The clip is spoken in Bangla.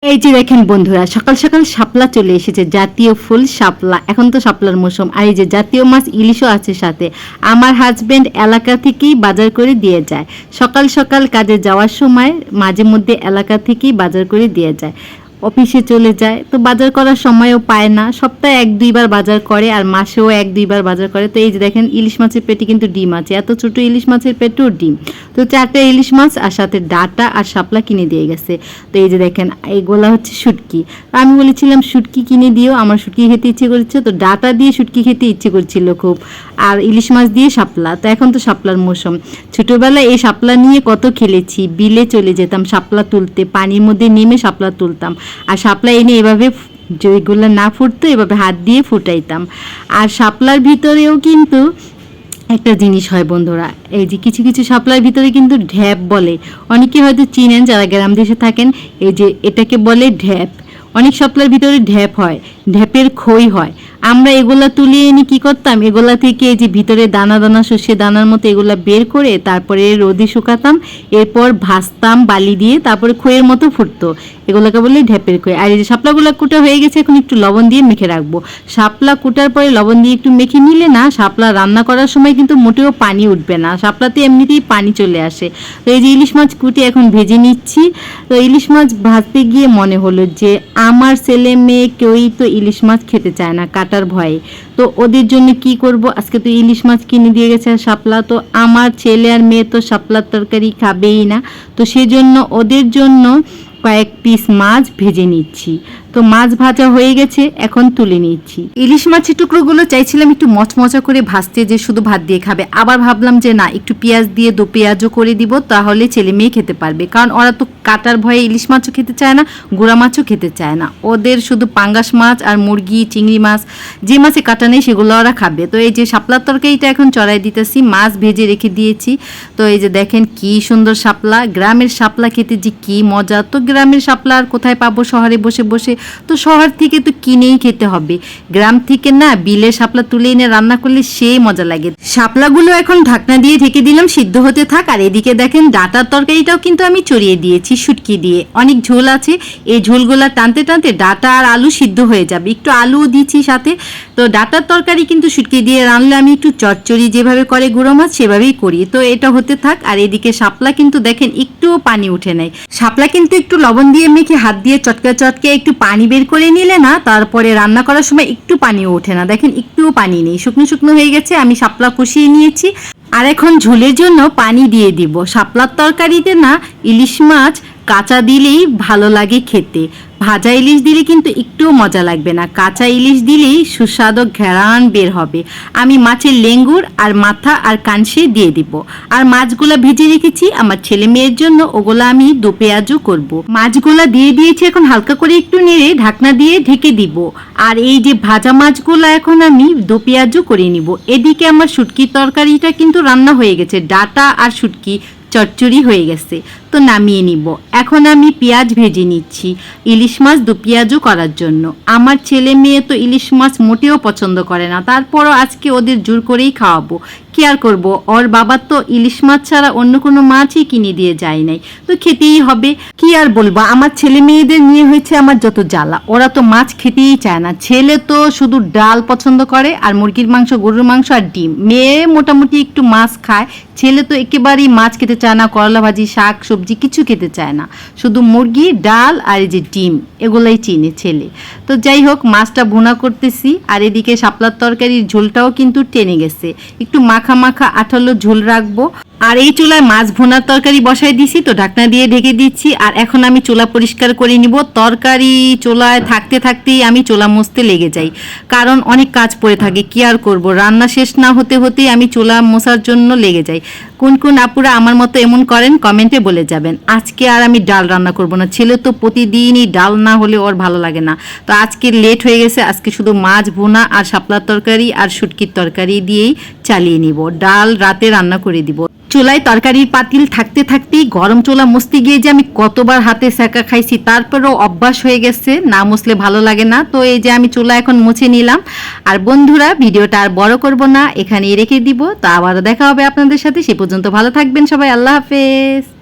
এই যে দেখেন বন্ধুরা, সকাল সকাল শাপলা চলে এসেছে, জাতীয় ফুল শাপলা। এখন তো শাপলার মৌসুম। আর এই যে জাতীয় মাছ ইলিশও আছে সাথে। আমার হাজবেন্ড এলাকা থেকেই বাজার করে দিয়ে যায়। সকাল সকাল কাজে যাওয়ার সময় মাঝে মধ্যে এলাকা থেকেই বাজার করে দিয়ে যায়। অফিসে চলে যায়, তো বাজার করার সময়ও পায় না। সপ্তাহে 1-2 বার বাজার করে, আর মাসেও 1-2 বার বাজার করে। তো এই যে দেখেন, ইলিশ মাছের পেটে কিন্তু ডিম আছে। এত ছোট ইলিশ মাছের পেটেও ডিম। তো 4টে ইলিশ মাছ আর সাথে ডাটা আর শাপলা কিনে দিয়ে গেছে। তো এই যে দেখেন, এইগুলা হচ্ছে শুটকি। আমি বলেছিলাম শুটকি কিনে দিও, আমার শুটকি খেতে ইচ্ছে করেছে। তো ডাটা দিয়ে শুটকি খেতে ইচ্ছে করছিল খুব, আর ইলিশ মাছ দিয়ে শাপলা। তো এখন তো শাপলার মৌসুম। ছোটবেলায় এই শাপলা নিয়ে কত খেলেছি। বিলে চলে যেতাম শাপলা তুলতে, পানির মধ্যে নেমে শাপলা তুলতাম। আর শাপলা এনে এভাবে যেগুলো না ফুটতো এভাবে হাত দিয়ে ফুটাইতাম। আর শাপলার ভিতরেও কিন্তু একটা জিনিস হয় বন্ধুরা, এই যে কিছু কিছু শাপলার ভিতরে কিন্তু ঢ্যাপ বলে। অনেকে হয়তো চিনেন যারা গ্রাম দেশে থাকেন। এই যে এটাকে বলে ঢ্যাপ। অনেক শাপলার ভিতরে ঢ্যাপ হয়, ঢ্যাপের খই হয়। আমরা এগুলা তুলে এনে কি করতাম, এগুলা থেকে এই যে ভিতরে দানা দানা শস্যে দানার মতো এগুলা বের করে তারপরে রোদে শুকাতাম, এরপর ভাজতাম বালি দিয়ে, তারপরে খইয়ের মতো ফুটতো। এগুলোকে বলে ঢ্যাপের খই। আর এই যে শাপলাগুলো কুটা হয়ে গেছে, এখন একটু লবণ দিয়ে মেখে রাখবো। শাপলা কুটার পরে লবণ দিয়ে একটু মেখে নিলে না, শাপলা রান্না করার সময় কিন্তু মোটেও পানি উঠবে না, শাপলাতে এমনিতেই পানি চলে আসে। তো এই যে ইলিশ মাছ কুটি এখন ভেজে নিচ্ছি। তো ইলিশ মাছ ভাজতে গিয়ে মনে হলো যে আমার ছেলে মেয়ে কেউই তো ইলিশ মাছ খেতে চায় না কাটার ভয়ে। তো ওদের জন্য কি করব, আজকে তো ইলিশ মাছ কিনে দিয়ে গেছে আর শাপলা। তো আমার ছেলে আর মেয়ে তো শাপলার তরকারি খাবেই না। তো সেজন্য ওদের জন্য কয়েক পিস মাছ ভেজে নিচ্ছি। তো মাছ ভাজা হয়ে গেছে, এখন তুলে নিচ্ছি। ইলিশ মাছের টুকরোগুলো চাইছিলাম একটু মচমচা করে ভাজতে, যে শুধু ভাত দিয়ে খাবে। আবার ভাবলাম যে না, একটু পেঁয়াজ দিয়ে দো পেঁয়াজও করে দিব, তাহলে ছেলে মেয়ে খেতে পারবে। কারণ ওরা তো কাটার ভয়ে ইলিশ মাছও খেতে চায় না, গুঁড়া মাছও খেতে চায় না। ওদের শুধু পাঙ্গাস মাছ আর মুরগি, চিংড়ি মাছ, যে মাছে কাটা নেই সেগুলো ওরা খাবে। তো এই যে শাপলার তরকারিটা এখন চড়াই দিতেছি, মাছ ভেজে রেখে দিয়েছি। তো এই যে দেখেন কি সুন্দর শাপলা। গ্রামের শাপলা খেতে যে কি মজা। তো গ্রামের শাপলা আর কোথায় পাবো শহরে বসে বসে? তো শহর থেকে তো কিনেই খেতে হবে। গ্রাম থেকে না, বিলের শাপলা তুলে এনে রান্না করলে সেই মজা লাগে। শাপলাগুলো এখন ঢাকনা দিয়ে ঢেকে দিলাম, সিদ্ধ হতে থাক। আর এদিকে দেখেন ডাটার তরকারিটাও কিন্তু আমি চড়িয়ে দিয়েছি শুটকি দিয়ে। অনেক ঝোল আছে, এই ঝোলগুলা টানতে টানতে ডাটা আর আলু সিদ্ধ হয়ে যাবে। একটু আলুও দিচ্ছি সাথে। তো ডাটার তরকারি কিন্তু শুটকি দিয়ে রান্নলে আমি একটু চচ্চড়ি যেভাবে করে গুঁড়ো মাছ সেভাবেই করি। তো এটা হতে থাক। আর এদিকে শাপলা কিন্তু দেখেন একটুও পানি উঠে নাই। শাপলা কিন্তু একটু লবণ দিয়ে মেখে হাত দিয়ে চটকে চটকে একটু পানি বের করে নিলে না, তারপরে রান্না করার সময় একটু পানিও ওঠে না। দেখেন একটুও পানি নেই, শুকনো শুকনো হয়ে গেছে। আমি শাপলা কষিয়ে নিয়েছি, আর এখন ঝোলের জন্য পানি দিয়ে দিব। শাপলার তরকারিতে না ইলিশ মাছ কাঁচা দিলেই ভালো লাগে খেতে, ভাজা ইলিশ দিলে কিন্তু একটুও মজা লাগবে না। কাঁচা ইলিশ দিলেই সুস্বাদু ঘ্রাণ বের হবে। আমি মাছের লেঙ্গুর আর মাথা আর কানসে দিয়ে দিব। আর মাছগুলা ভেজে রেখেছি আমার ছেলে মেয়ের জন্য, ওগুলা আমি দো পেঁয়াজও করব। মাছগুলা দিয়ে দিয়েছি, এখন হালকা করে একটু নেড়ে ঢাকনা দিয়ে ঢেকে দিব। আর এই যে ভাজা মাছগুলা এখন আমি দো পেঁয়াজও করে নিব। এদিকে আমার শুটকির তরকারিটা কিন্তু রান্না হয়ে গেছে, ডাটা আর শুটকি চচ্চড়ি হয়ে গেছে। তো নামিয়ে নিব। এখন আমি পেঁয়াজ ভেজে নিচ্ছি ইলিশ মাছ দু পেঁয়াজও করার জন্য। আমার ছেলে মেয়ে তো ইলিশ মাছ মোটেও পছন্দ করে না, তারপরও আজকে ওদের জোর করেই খাওয়াবো। কি আর করবো, ওর বাবা তো ইলিশ মাছ ছাড়া অন্য কোনো মাছই কিনে দিয়ে যায় নাই, তো খেতেই হবে। কি আর বলবো, আমার ছেলে মেয়েদের নিয়ে হয়েছে আমার যত জ্বালা। ওরা তো মাছ খেতেই চায় না। ছেলে তো শুধু ডাল পছন্দ করে, আর মুরগির মাংস, গরুর মাংস আর ডিম। মেয়ে মোটামুটি একটু মাছ খায়, ছেলে তো একেবারেই মাছ খেতে চায় না, করলা ভাজি, শাক সবজি কিছু খেতে চায় না। শুধু মুরগি, ডাল আর এই যে ডিম, এগুলাই চিনে ছেলে। তো যাই হোক, মাছটা ভুনা করতেছি। আর এদিকে শাপলার তরকারির ঝোলটাও কিন্তু টেনে গেছে, একটু মাখা মাখা আঠালো ঝোল রাখবো। আর এই চুলায় মাছ ভুনার তরকারি বসাই দিছি, তো ঢাকনা দিয়ে ঢেকে দিচ্ছি। আর এখন আমি চুলা পরিষ্কার করে নিব। তরকারি চুলায় থাকতে থাকতেই আমি চুলা মুছতে লেগে যাই, কারণ অনেক কাজ পড়ে থাকে। কি আর করব, রান্না শেষ না হতে হতেই আমি চুলা মোছার জন্য লেগে যাই। কোন কোন আপুরা আমার মতো এমন করেন কমেন্টে বলে যাবেন। আজকে আর আমি ডাল রান্না করব না, ছেলে তো প্রতিদিনই ডাল না হলে ওর ভালো লাগে না। তো আজকে লেট হয়ে গেছে, আজকে শুধু মাছ ভুনা আর শাপলার তরকারি আর শুটকির তরকারি দিয়েই চালিয়ে নিব। ডাল রাতে রান্না করে দিব। চুলায় তরকারির পাতিল থাকতে থাকতেই গরম চুলা মুছতে গিয়ে যে আমি কতবার হাতে সেকা খাইছি, তারপরেও অভ্যাস হয়ে গেছে, না মুছলে ভালো লাগে না। তো এই যে আমি চুলা এখন মুছে নিলাম। আর বন্ধুরা, ভিডিওটা আর বড় করব না, এখানেই রেখে দিব। তো আবারও দেখা হবে আপনাদের সাথে, সে পর্যন্ত ভালো থাকবেন সবাই। আল্লাহ হাফেজ।